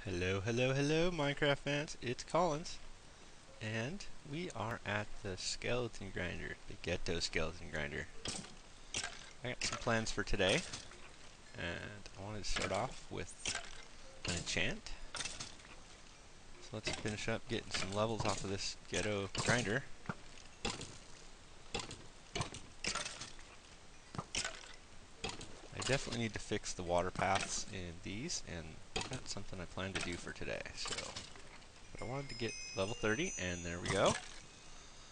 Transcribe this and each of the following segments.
Hello, hello, hello, Minecraft fans. It's Collins, and we are at the skeleton grinder, the ghetto skeleton grinder. I got some plans for today, and I wanted to start off with an enchant. So let's finish up getting some levels off of this ghetto grinder. I definitely need to fix the water paths in these, and that's something I plan to do for today. But I wanted to get level 30, and there we go.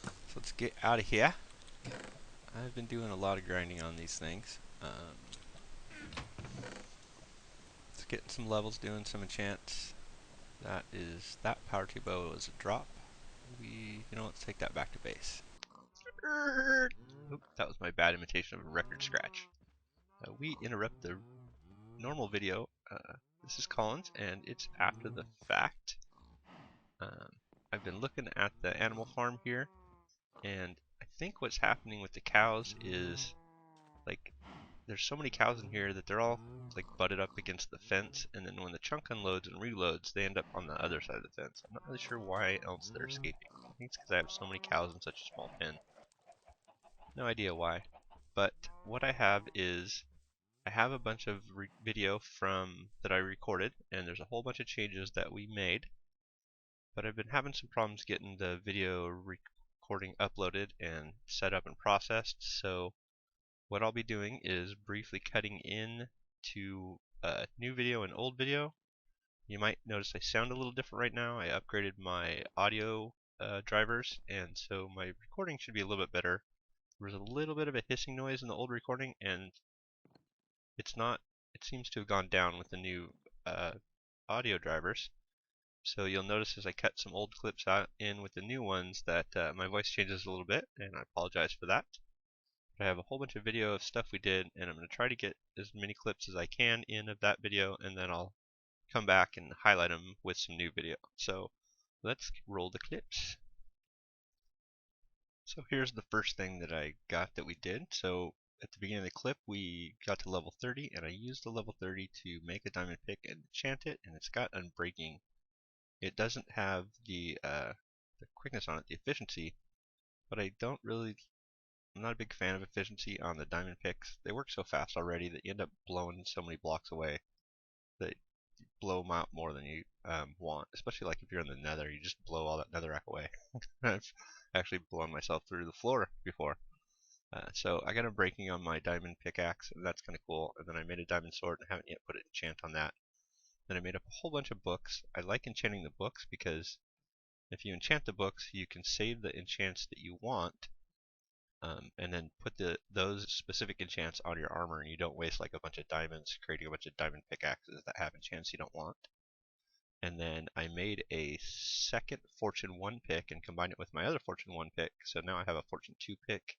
So let's get out of here. I've been doing a lot of grinding on these things. Let's get some levels, doing some enchants. That power 2 bow is a drop. Let's take that back to base. Oop, that was my bad imitation of a record scratch. We interrupt the normal video. This is Collins, and it's after the fact. I've been looking at the animal farm here, and I think what's happening with the cows is, like, there's so many cows in here that they're all like butted up against the fence, and then when the chunk unloads and reloads, they end up on the other side of the fence. I'm not really sure why else they're escaping. I think it's because I have so many cows in such a small pen. No idea why. But what I have is I have a bunch of video from that I recorded, and there's a whole bunch of changes that we made. But I've been having some problems getting the video recording uploaded and set up and processed, so what I'll be doing is briefly cutting in to new video and old video. You might notice I sound a little different right now. I upgraded my audio drivers, and so my recording should be a little bit better. There was a little bit of a hissing noise in the old recording, and it seems to have gone down with the new audio drivers. So you'll notice as I cut some old clips out in with the new ones that my voice changes a little bit, and I apologize for that. I have a whole bunch of video of stuff we did, and I'm going to try to get as many clips as I can in of that video, and then I'll come back and highlight them with some new video. So let's roll the clips. So here's the first thing that I got that we did. So at the beginning of the clip, we got to level 30, and I used the level 30 to make a diamond pick and enchant it, and it's got unbreaking. It doesn't have the quickness on it, the efficiency, but I'm not a big fan of efficiency on the diamond picks. They work so fast already that you end up blowing so many blocks away that you blow them out more than you want. Especially like if you're in the nether, you just blow all that netherrack away. I've actually blown myself through the floor before. So I got a breaking on my diamond pickaxe, and that's kind of cool. And then I made a diamond sword and haven't yet put an enchant on that. Then I made up a whole bunch of books. I like enchanting the books because if you enchant the books, you can save the enchants that you want, and then put those specific enchants on your armor, and you don't waste like a bunch of diamonds creating a bunch of diamond pickaxes that have enchants you don't want. And then I made a second Fortune 1 pick and combined it with my other Fortune 1 pick, so now I have a Fortune 2 pick.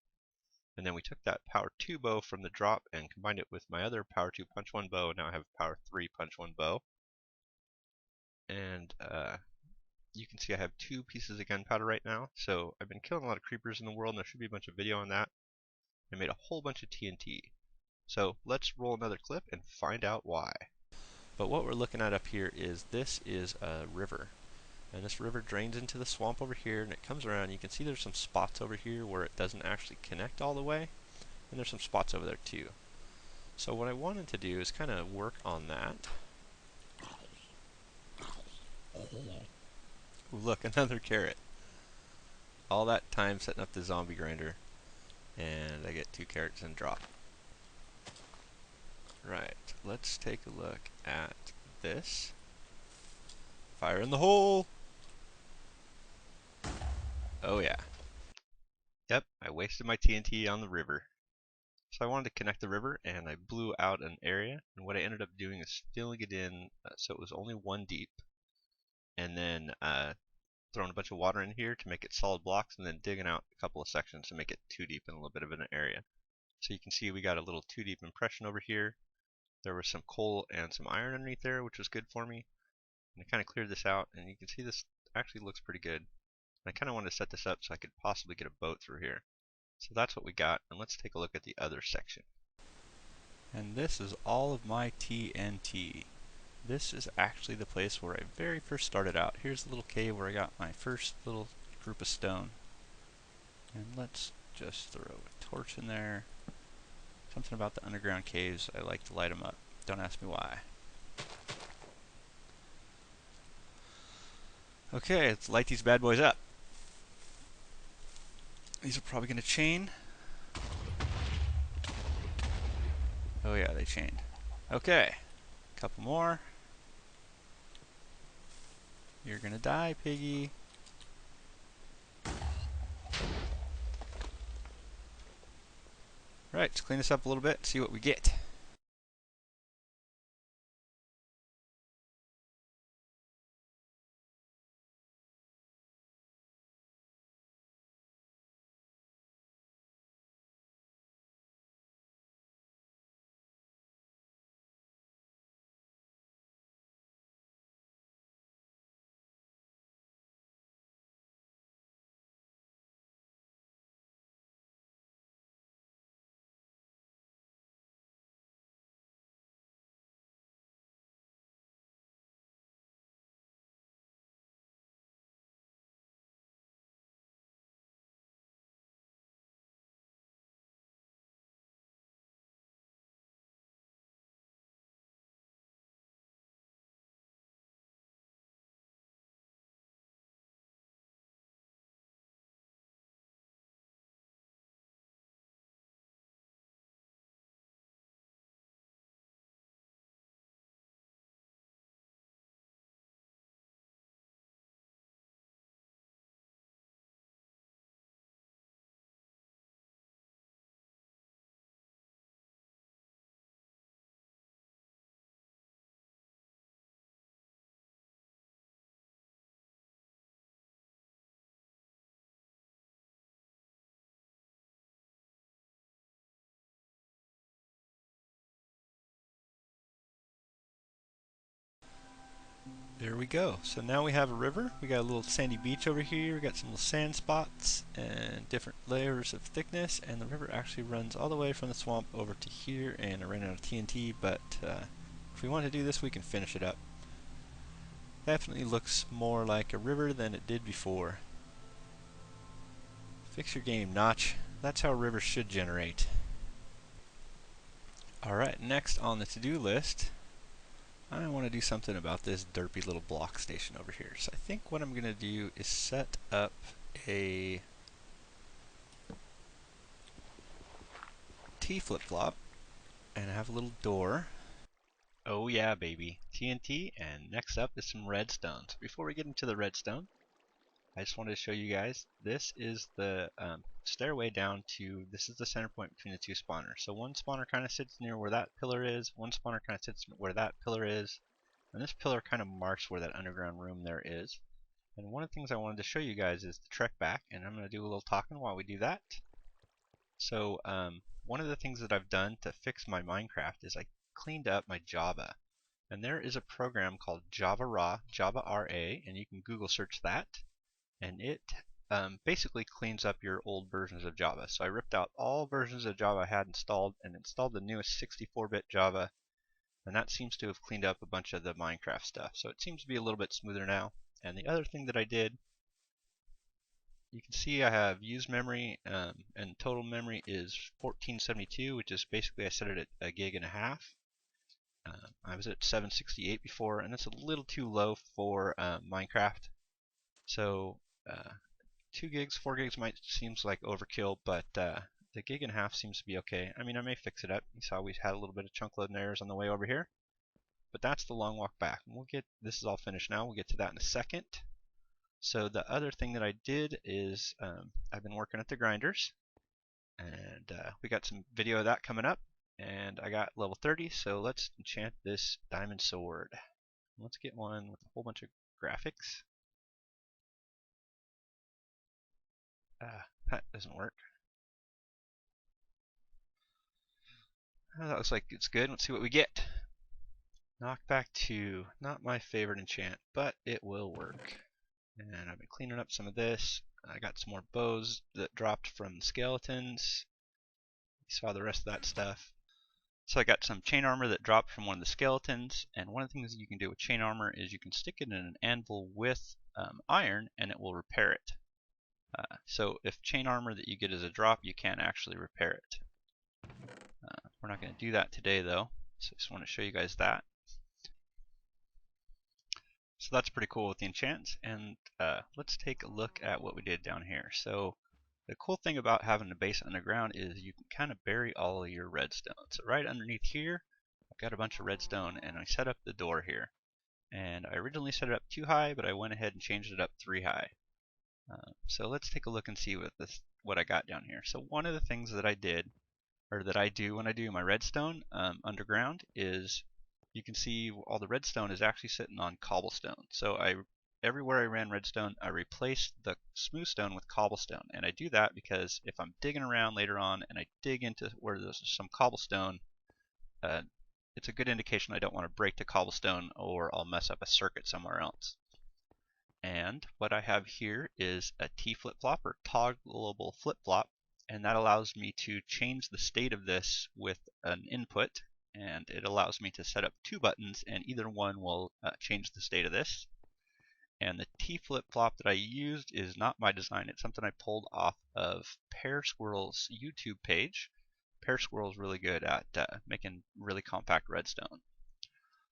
And then we took that Power 2 bow from the drop and combined it with my other Power 2 Punch 1 bow, and now I have a Power 3 Punch 1 bow. And you can see I have 2 pieces of gunpowder right now, so I've been killing a lot of creepers in the world, and there should be a bunch of video on that. I made a whole bunch of TNT. So let's roll another clip and find out why. But what we're looking at up here is this is a river. And this river drains into the swamp over here, and it comes around. You can see there's some spots over here where it doesn't actually connect all the way. And there's some spots over there too. So what I wanted to do is kind of work on that. Ooh, look, another carrot. All that time setting up the zombie grinder, and I get 2 carrots and drop. Right, let's take a look at this. Fire in the hole! Oh yeah. Yep, I wasted my TNT on the river. So I wanted to connect the river, and I blew out an area, and what I ended up doing is filling it in so it was only 1 deep, and then throwing a bunch of water in here to make it solid blocks, and then digging out a couple of sections to make it 2 deep in a little bit of an area. So you can see we got a little 2 deep impression over here. There was some coal and some iron underneath there, which was good for me. And I kind of cleared this out, and you can see this actually looks pretty good. And I kind of wanted to set this up so I could possibly get a boat through here. So that's what we got, and let's take a look at the other section. And this is all of my TNT. This is actually the place where I very first started out. Here's the little cave where I got my first little group of stone. And let's just throw a torch in there. Something about the underground caves, I like to light them up. Don't ask me why. Okay, let's light these bad boys up. These are probably going to chain. Oh yeah, they chained. Okay, couple more. You're gonna die, piggy. Right, let's clean this up a little bit and see what we get. There we go. So now we have a river. We got a little sandy beach over here. We got some little sand spots and different layers of thickness. And the river actually runs all the way from the swamp over to here. And I ran out of TNT, but if we want to do this, we can finish it up. Definitely looks more like a river than it did before. Fix your game, Notch. That's how rivers should generate. Alright, next on the to-do list, I want to do something about this derpy little block station over here. So I think what I'm going to do is set up a T flip-flop and have a little door. Oh yeah, baby. TNT, and next up is some redstone. So before we get into the redstone, I just wanted to show you guys, this is the stairway down to, this is the center point between the two spawners. So one spawner kind of sits near where that pillar is, one spawner kind of sits where that pillar is, and this pillar kind of marks where that underground room there is. And one of the things I wanted to show you guys is the trek back, and I'm going to do a little talking while we do that. So one of the things that I've done to fix my Minecraft is I cleaned up my Java. And there is a program called JavaRa, Java-R-A, and you can Google search that. And it basically cleans up your old versions of Java. So I ripped out all versions of Java I had installed and installed the newest 64-bit Java, and that seems to have cleaned up a bunch of the Minecraft stuff. So it seems to be a little bit smoother now. And the other thing that I did, you can see I have used memory, and total memory is 1472, which is basically I set it at 1.5 gigs. I was at 768 before, and that's a little too low for Minecraft. So 2 gigs, 4 gigs might seems like overkill, but the 1.5 gigs seems to be okay. I mean, I may fix it up. You saw we had a little bit of chunk loading errors on the way over here, but that's the long walk back. And we'll get, this is all finished now. We'll get to that in a second. So the other thing that I did is I've been working at the grinders, and we got some video of that coming up. And I got level 30, so let's enchant this diamond sword. Let's get one with a whole bunch of graphics. That doesn't work. That looks like it's good. Let's see what we get. Knockback 2. Not my favorite enchant, but it will work. And I've been cleaning up some of this. I got some more bows that dropped from the skeletons. You saw the rest of that stuff. So I got some chain armor that dropped from one of the skeletons, and one of the things you can do with chain armor is you can stick it in an anvil with iron and it will repair it. So if chain armor that you get as a drop, you can actually repair it. We're not going to do that today though, so I just want to show you guys that. So that's pretty cool with the enchants, and let's take a look at what we did down here. So the cool thing about having a base underground is you can kind of bury all of your redstone. So right underneath here, I've got a bunch of redstone, and I set up the door here. And I originally set it up 2 high, but I went ahead and changed it up 3 high. So let's take a look and see what I got down here. So one of the things that I did, or that I do when I do my redstone underground, is you can see all the redstone is actually sitting on cobblestone. So everywhere I ran redstone, I replaced the smooth stone with cobblestone. And I do that because if I'm digging around later on and I dig into where there's some cobblestone, it's a good indication I don't want to break the cobblestone or I'll mess up a circuit somewhere else. And what I have here is a T flip-flop, or toggleable flip-flop, and that allows me to change the state of this with an input, and it allows me to set up 2 buttons, and either one will change the state of this. And the T flip-flop that I used is not my design, it's something I pulled off of PearSquirrel's YouTube page. PearSquirrel is really good at making really compact redstone.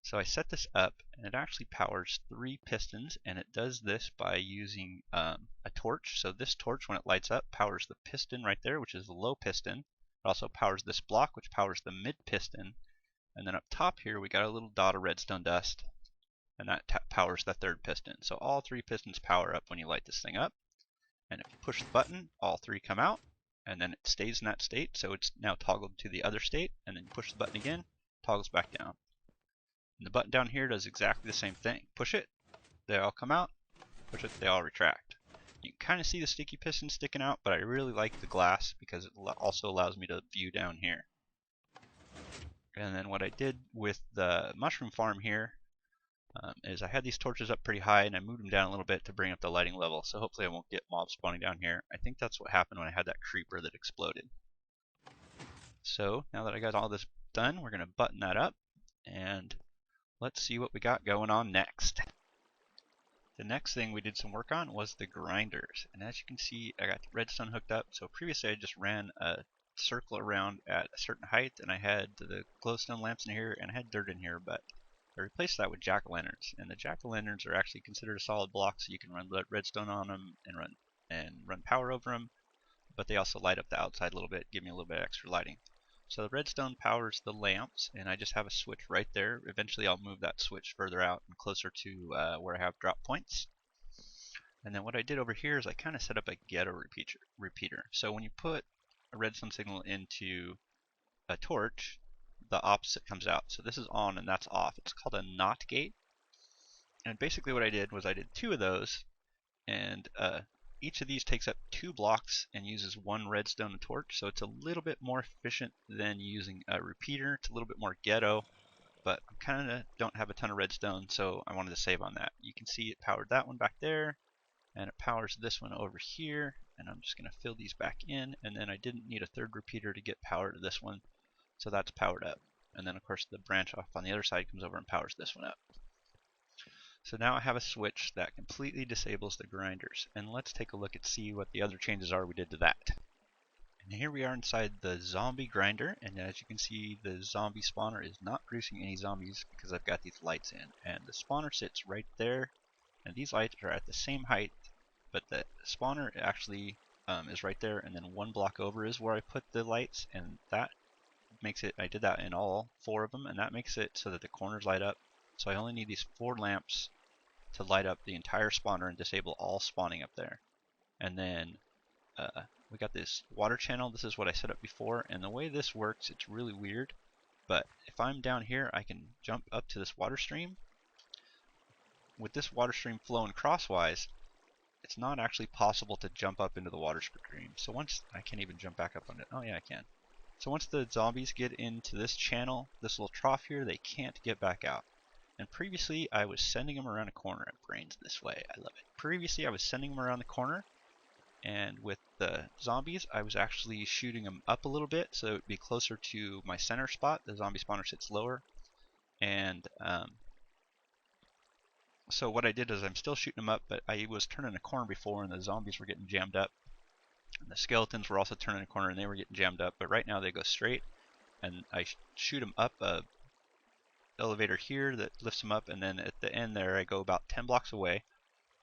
So I set this up, and it actually powers 3 pistons, and it does this by using a torch. So this torch, when it lights up, powers the piston right there, which is the low piston. It also powers this block, which powers the mid piston. And then up top here, we got a little dot of redstone dust, and that powers the 3rd piston. So all 3 pistons power up when you light this thing up. And if you push the button, all 3 come out, and then it stays in that state. So it's now toggled to the other state, and then you push the button again, toggles back down. And the button down here does exactly the same thing. Push it, they all come out. Push it, they all retract. You can kind of see the sticky piston sticking out, but I really like the glass because it also allows me to view down here. And then what I did with the mushroom farm here is I had these torches up pretty high and I moved them down a little bit to bring up the lighting level. So hopefully I won't get mobs spawning down here. I think that's what happened when I had that creeper that exploded. So now that I got all this done, we're going to button that up, and let's see what we got going on next. The next thing we did some work on was the grinders, and as you can see, I got redstone hooked up. So previously I just ran a circle around at a certain height, and I had the glowstone lamps in here and I had dirt in here, but I replaced that with jack-o'-lanterns, and the jack-o'-lanterns are actually considered a solid block, so you can run redstone on them and run power over them, but they also light up the outside a little bit, give me a little bit of extra lighting. So the redstone powers the lamps, and I just have a switch right there. Eventually I'll move that switch further out and closer to where I have drop points. And then what I did over here is I kind of set up a ghetto repeater. So when you put a redstone signal into a torch, the opposite comes out. So this is on and that's off. It's called a NOT gate. And basically what I did was I did 2 of those, and each of these takes up 2 blocks and uses 1 redstone and torch, so it's a little bit more efficient than using a repeater. It's a little bit more ghetto, but I kind of don't have a ton of redstone, so I wanted to save on that. You can see it powered that one back there, and it powers this one over here, and I'm just going to fill these back in, and then I didn't need a 3rd repeater to get power to this one, so that's powered up. And then of course the branch off on the other side comes over and powers this one up. So now I have a switch that completely disables the grinders, and let's take a look and see what the other changes are we did to that. And here we are inside the zombie grinder, and as you can see, the zombie spawner is not producing any zombies because I've got these lights in, and the spawner sits right there, and these lights are at the same height, but the spawner actually is right there, and then 1 block over is where I put the lights, and that makes it, I did that in all 4 of them, and that makes it so that the corners light up. So I only need these 4 lamps to light up the entire spawner and disable all spawning up there. And then we got this water channel. This is what I set up before, and the way this works, it's really weird, but if I'm down here I can jump up to this water stream. With this water stream flowing crosswise, it's not actually possible to jump up into the water stream. So once, I can't even jump back up on it. Oh yeah, I can. So once the zombies get into this channel, this little trough here, they can't get back out. And previously, I was sending them around a corner. It brains this way. I love it. Previously, I was sending them around the corner, And with the zombies, I was actually shooting them up a little bit so it would be closer to my center spot. The zombie spawner sits lower. And so what I did is I'm still shooting them up, but I was turning a corner before and the zombies were getting jammed up. And the skeletons were also turning a corner and they were getting jammed up. But right now they go straight, and I shoot them up a elevator here that lifts them up, and then at the end there I go about 10 blocks away,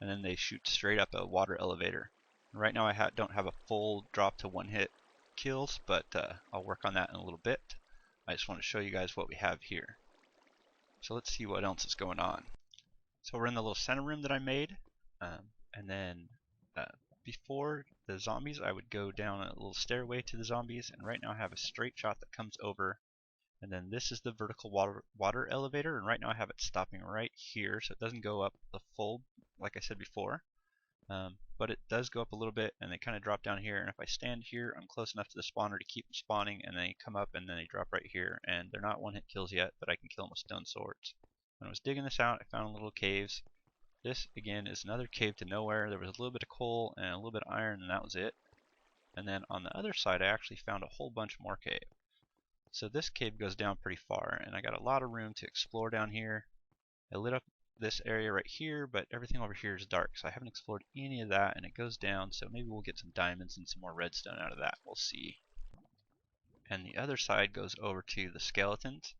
and then they shoot straight up a water elevator. And right now I don't have a full drop to one hit kills, but I'll work on that in a little bit. I just want to show you guys what we have here. So let's see what else is going on. So we're in the little center room that I made, and then uh, before the zombies I would go down a little stairway to the zombies, and right now I have a straight shot that comes over, and then this is the vertical water elevator, and right now I have it stopping right here, so it doesn't go up the full like I said before, but it does go up a little bit, and they kind of drop down here, and if I stand here I'm close enough to the spawner to keep them spawning, and they come up and then they drop right here, and they're not one hit kills yet, but I can kill them with stone swords. When I was digging this out, I found little caves. This again is another cave to nowhere. There was a little bit of coal and a little bit of iron, and that was it. And then on the other side I actually found a whole bunch more cave. So this cave goes down pretty far, and I got a lot of room to explore down here. I lit up this area right here, but everything over here is dark, so I haven't explored any of that, and it goes down, so maybe we'll get some diamonds and some more redstone out of that. We'll see. And the other side goes over to the skeletons,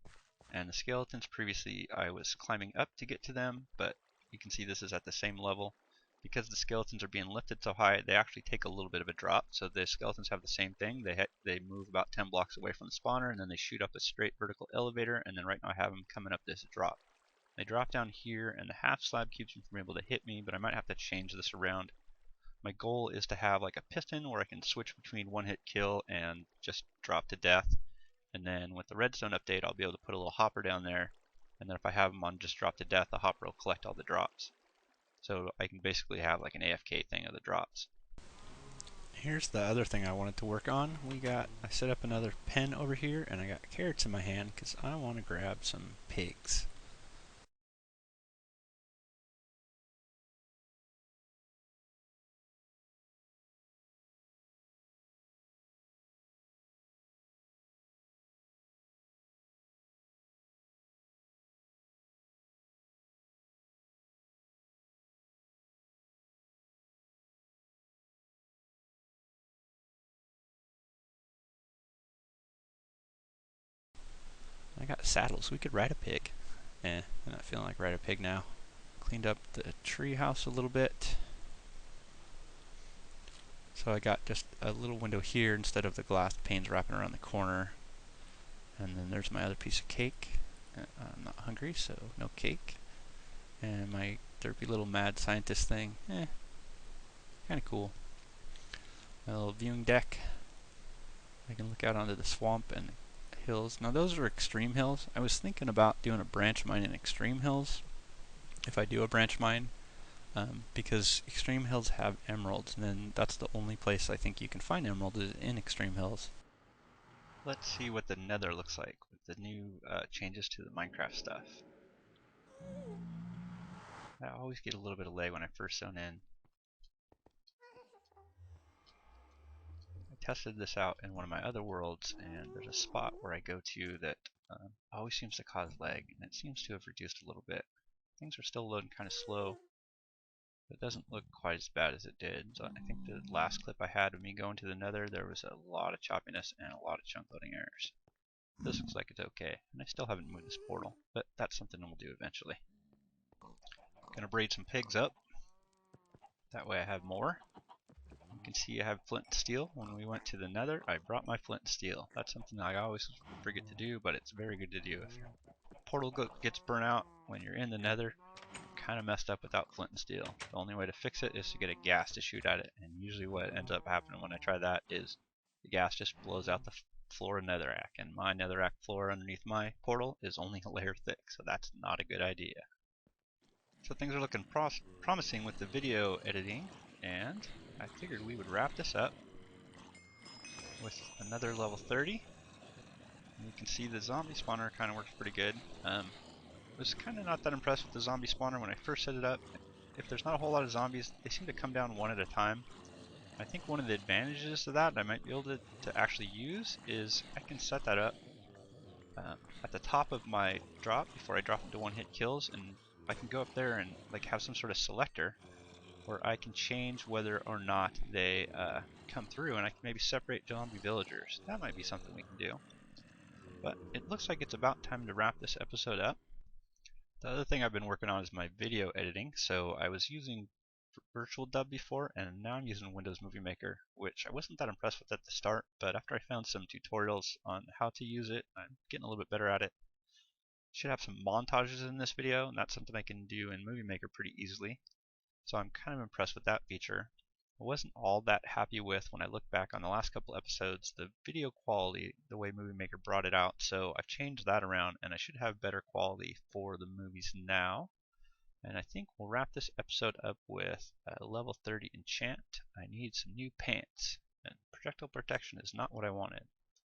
and the skeletons previously I was climbing up to get to them, but you can see this is at the same level. Because the skeletons are being lifted so high, they actually take a little bit of a drop. So the skeletons have the same thing. They move about 10 blocks away from the spawner, and then they shoot up a straight vertical elevator, and then right now I have them coming up this drop. They drop down here, and the half slab keeps them from able to hit me, but I might have to change this around. My goal is to have like a piston where I can switch between one hit kill and just drop to death. And then with the redstone update, I'll be able to put a little hopper down there, and then if I have them on just drop to death, the hopper will collect all the drops. So I can basically have like an AFK thing of the drops. Here's the other thing I wanted to work on. I set up another pen over here, and I got carrots in my hand because I want to grab some pigs. I got saddles. We could ride a pig. I'm not feeling like ride a pig now. Cleaned up the tree house a little bit. So I got just a little window here instead of the glass panes wrapping around the corner. And then there's my other piece of cake. I'm not hungry, so no cake. And my derpy little mad scientist thing. Kind of cool. My little viewing deck. I can look out onto the swamp and hills. Now those are extreme hills. I was thinking about doing a branch mine in extreme hills. If I do a branch mine. Because extreme hills have emeralds, and then that's the only place I think you can find emeralds is in extreme hills. Let's see what the nether looks like with the new changes to the Minecraft stuff. I always get a little bit of lag when I first zone in. I tested this out in one of my other worlds, and there's a spot where I go to that always seems to cause lag, and it seems to have reduced a little bit. Things are still loading kind of slow. It doesn't look quite as bad as it did. So I think the last clip I had of me going to the nether, there was a lot of choppiness and a lot of chunk loading errors. This looks like it's okay, and I still haven't moved this portal, but that's something we'll do eventually. Gonna braid some pigs up. That way I have more. You can see I have flint and steel. When we went to the nether, I brought my flint and steel. That's something I always forget to do, but it's very good to do. If your portal gets burnt out when you're in the nether, kind of messed up without flint and steel. The only way to fix it is to get a gas to shoot at it, and usually what ends up happening when I try that is the gas just blows out the floor of netherrack, and my netherrack floor underneath my portal is only a layer thick, so that's not a good idea. So things are looking promising with the video editing, and I figured we would wrap this up with another level 30. And you can see the zombie spawner kind of works pretty good. Was kind of not that impressed with the zombie spawner when I first set it up. If there's not a whole lot of zombies, they seem to come down one at a time. I think one of the advantages of that I might be able to actually use is I can set that up at the top of my drop before I drop into one hit kills, and I can go up there and like have some sort of selector where I can change whether or not they come through, and I can maybe separate zombie villagers. That might be something we can do. But it looks like it's about time to wrap this episode up. The other thing I've been working on is my video editing. So I was using Virtual Dub before, and now I'm using Windows Movie Maker, which I wasn't that impressed with at the start, but after I found some tutorials on how to use it, I'm getting a little bit better at it. Should have some montages in this video, and that's something I can do in Movie Maker pretty easily. So I'm kind of impressed with that feature. I wasn't all that happy with, when I look back on the last couple episodes, the video quality, the way Movie Maker brought it out, so I've changed that around, and I should have better quality for the movies now. And I think we'll wrap this episode up with a level 30 enchant. I need some new pants, and projectile protection is not what I wanted.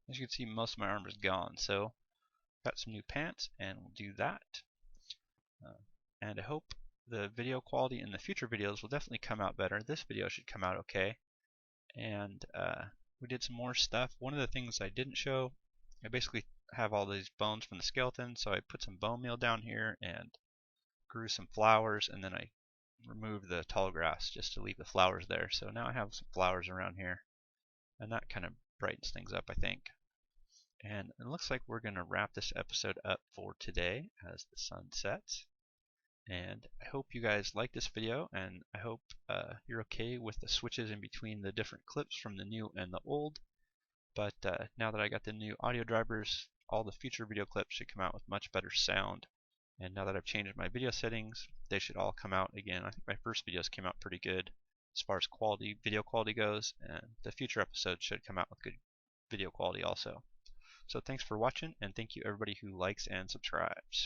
As you can see, most of my armor is gone, so got some new pants, and we'll do that. And I hope the video quality in the future videos will definitely come out better. This video should come out okay. And we did some more stuff. One of the things I didn't show, I basically have all these bones from the skeleton, so I put some bone meal down here and grew some flowers, and then I removed the tall grass just to leave the flowers there. So now I have some flowers around here, and that kind of brightens things up, I think. And it looks like we're going to wrap this episode up for today as the sun sets. And I hope you guys like this video, and I hope you're okay with the switches in between the different clips from the new and the old. But now that I got the new audio drivers, all the future video clips should come out with much better sound. And now that I've changed my video settings, they should all come out again. I think my first videos came out pretty good as far as quality, video quality goes, and the future episodes should come out with good video quality also. So thanks for watching, and thank you everybody who likes and subscribes.